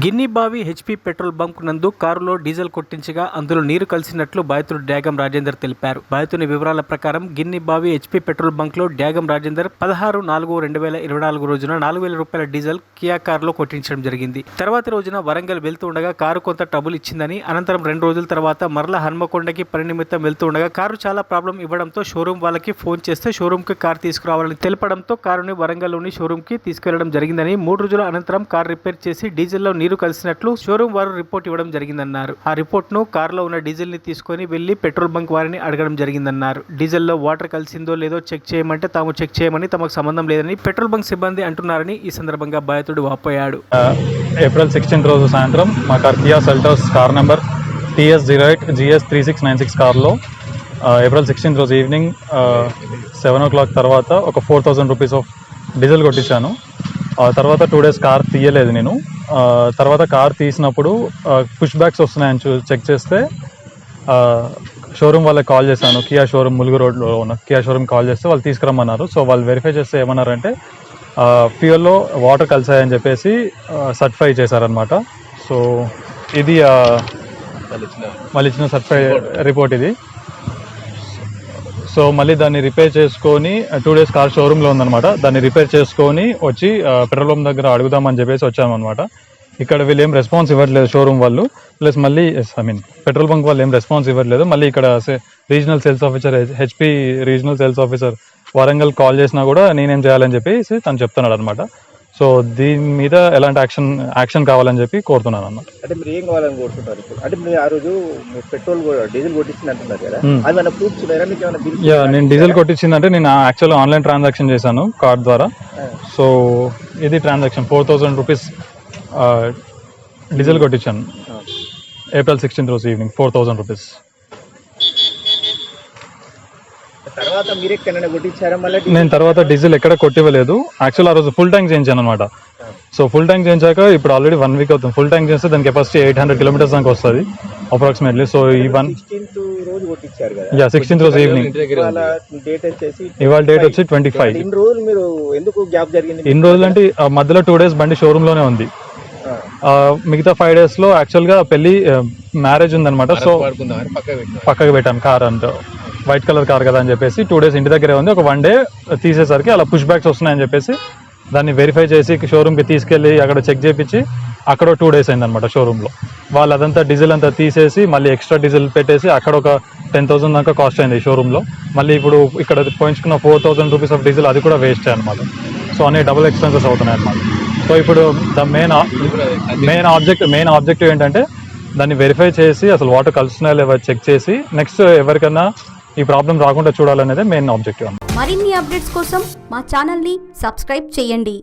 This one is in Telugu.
గిన్నిబావి హెచ్పీ పెట్రోల్ బంక్ నందు కారులో డీజిల్ కొట్టించగా అందులో నీరు కలిసినట్లు బాధితుడు డ్యాగం రాజేందర్ తెలిపారు. బాధితుని వివరాల ప్రకారం గిన్నిబావి హెచ్పీ పెట్రోల్ బంక్ లో డ్యాగం రాజేందర్ 16/4/2024 రోజున 4,000 రూపాయల డీజిల్ కియా కారులో కొట్టించడం జరిగింది. తర్వాతి రోజున వరంగల్ వెళ్తూ ఉండగా కారు కొంత ట్రబుల్ ఇచ్చిందని, అనంతరం 2 రోజుల తర్వాత మరలా హన్మకొండకి పని నిమిత్తం వెళ్తూ ఉండగా కారు చాలా ప్రాబ్లం ఇవ్వడంతో షోరూమ్ వాళ్ళకి ఫోన్ చేస్తే షోరూమ్ కి కారు తీసుకురావాలని తెలపడంతో కారుని వరంగల్లోని షోరూమ్ కి తీసుకెళ్లడం జరిగిందని, 3 రోజుల అనంతరం కారు రిపేర్ చేసి డీజిల్లో నీరు కలిసినట్లు షోరూమ్ వారు రిపోర్ట్ ఇవ్వడం జరిగిందన్నారు. ఆ రిపోర్ట్ ను కారులో ఉన్న డీజిల్ ని తీసుకొని వెళ్లి పెట్రోల్ బంక్ వారిని అడగడం జరిగిందన్నారు. డీజిల్ లో వాటర్ కలిసిందో లేదో చెక్ చేయమంటే తాము చెక్ చేయమని, తమకు సంబంధం లేదని పెట్రోల్ బంక్ సిబ్బంది అంటున్నారని ఈ సందర్భంగా బాధితుడు వాపోయాడు. ఏప్రిల్ 16 రోజు సాయంత్రం మా car Kia Seltos car number TS08 GS 3696 కార్లో ఏప్రిల్ 16 రోజు ఈవినింగ్ 7 o'clock తర్వాత ఒక 4,000 రూపీస్ ఆఫ్ డీజిల్ కొట్టించాను. తర్వాత 2 days కార్ తీయలేదు నేను. తర్వాత కార్ తీసినప్పుడు పుష్ బ్యాక్స్ వస్తున్నాయని చెక్ చేస్తే షోరూమ్ వాళ్ళకి కాల్ చేశాను. కియా షోరూమ్ ములుగు రోడ్లో ఉన్న కియా షోరూమ్ కాల్ చేస్తే వాళ్ళు తీసుకురమ్మన్నారు. సో వాళ్ళు వెరిఫై చేస్తే ఏమన్నారంటే ఫ్యూయల్లో వాటర్ కలిసాయని చెప్పేసి సర్టిఫై చేశారనమాట. సో ఇది మళ్ళీ ఇచ్చిన సర్టిఫై రిపోర్ట్ ఇది. సో మళ్ళీ దాన్ని రిపేర్ చేసుకొని 2 days కార్ షోరూమ్లో ఉందన్నమాట. దాన్ని రిపేర్ చేసుకొని వచ్చి పెట్రోల్ పంప్ దగ్గర అడుగుదామని చెప్పేసి వచ్చామన్నమాట. ఇక్కడ వీళ్ళు ఏం రెస్పాన్స్ ఇవ్వట్లేదు షోరూమ్ వాళ్ళు, ప్లస్ మళ్ళీ పెట్రోల్ బంక్ వాళ్ళు ఏం రెస్పాన్స్ ఇవ్వట్లేదు. మళ్ళీ ఇక్కడ regional sales officer HP regional sales officer Warangal call చేసినా కూడా నేనేం చేయాలని చెప్పేసి తను చెప్తున్నాడు అనమాట. సో దీని మీద ఎలాంటి యాక్షన్ కావాలని చెప్పి కోరుతున్నాను అన్నమాట. అంటే మీరు ఏం కావాలని కోరుతున్నారు? అంటే మీరు ఆ రోజు పెట్రోల్ డీజిల్ కొట్టించింది అంటున్నారు కదా, అది మన ప్రూఫ్స్ ఉన్నాయా మీకు ఏమైనా? నేను డీజిల్ కొట్టించిందంటే నేను యాక్చువల్గా ఆన్లైన్ ట్రాన్సాక్షన్ చేశాను కార్డ్ ద్వారా. సో ఇది ట్రాన్సాక్షన్ 4,000 రూపీస్ డీజిల్ కొట్టించాను ఏప్రిల్ 16 రోజు ఈవినింగ్ 4,000 రూపీస్. తర్వాత మీరు ఎక్కడైనా కొట్టించారా? మళ్ళీ నేను తర్వాత డీజిల్ ఎక్కడ కొట్టివ్వలేదు. యాక్చువల్ ఆ రోజు ఫుల్ ట్యాంక్ చేయించాను అనమాట. సో ఫుల్ ట్యాంక్ చేయించాక ఇప్పుడు ఆల్రెడీ 1 week అవుతుంది. ఫుల్ ట్యాంక్ చేస్తే దాని కెపాసిటీ 800 kilometers దాకా వస్తుంది అప్రాక్సిమేట్లీ. సో ఈ 16th రోజు కొట్టించారు కదా? 16th రోజు ఈవినింగ్. డేట్ వచ్చేసి ఇవాళ డేట్ వచ్చి 25. ఇన్ని రోజులు మీరు ఎందుకు గ్యాప్ జరిగింది? ఇన్ని రోజులు అంటే మధ్యలో 2 days బండి షోరూమ్ లోనే ఉంది. మిగతా 5 days లో యాక్చువల్ గా పెళ్లి మ్యారేజ్ ఉందన్నమాట. సో పక్కకి పెట్టాను కార్, అంతా వైట్ కలర్ కార్ కదా అని చెప్పేసి 2 days ఇంటి దగ్గరే ఉంది. ఒక 1 day తీసేసరికి అలా పుష్ బ్యాక్స్ వస్తున్నాయని చెప్పేసి దాన్ని వెరిఫై చేసి షోరూమ్కి తీసుకెళ్ళి అక్కడ చెక్ చేయించి అక్కడ 2 days అయిందనమాట షోరూంలో. వాళ్ళు అదంతా డీజిల్ అంతా తీసేసి మళ్ళీ ఎక్స్ట్రా డీజిల్ పెట్టేసి అక్కడ ఒక 10,000 దాకా కాస్ట్ అయింది షోరూంలో. మళ్ళీ ఇప్పుడు ఇక్కడ పోయించుకున్న 4,000 రూపీస్ ఆఫ్ డీజిల్ అది కూడా వేస్ట్ అనమాట. సో అన్ని డబుల్ ఎక్స్పెన్సెస్ అవుతున్నాయి అనమాట. సో ఇప్పుడు ద మెయిన్ ఆబ్జెక్టివ్ ఏంటంటే దాన్ని వెరిఫై చేసి అసలు వాటర్ కలుస్తున్నాయో లేవో చెక్ చేసి నెక్స్ట్ ఎవరికైనా ఈ ప్రాబ్లం రాకుండా చూడాలనేదే మెయిన్ ఆబ్జెక్టివ్. మరిన్ని అప్డేట్స్ కోసం మా ఛానల్ని సబ్స్క్రైబ్ చేయండి.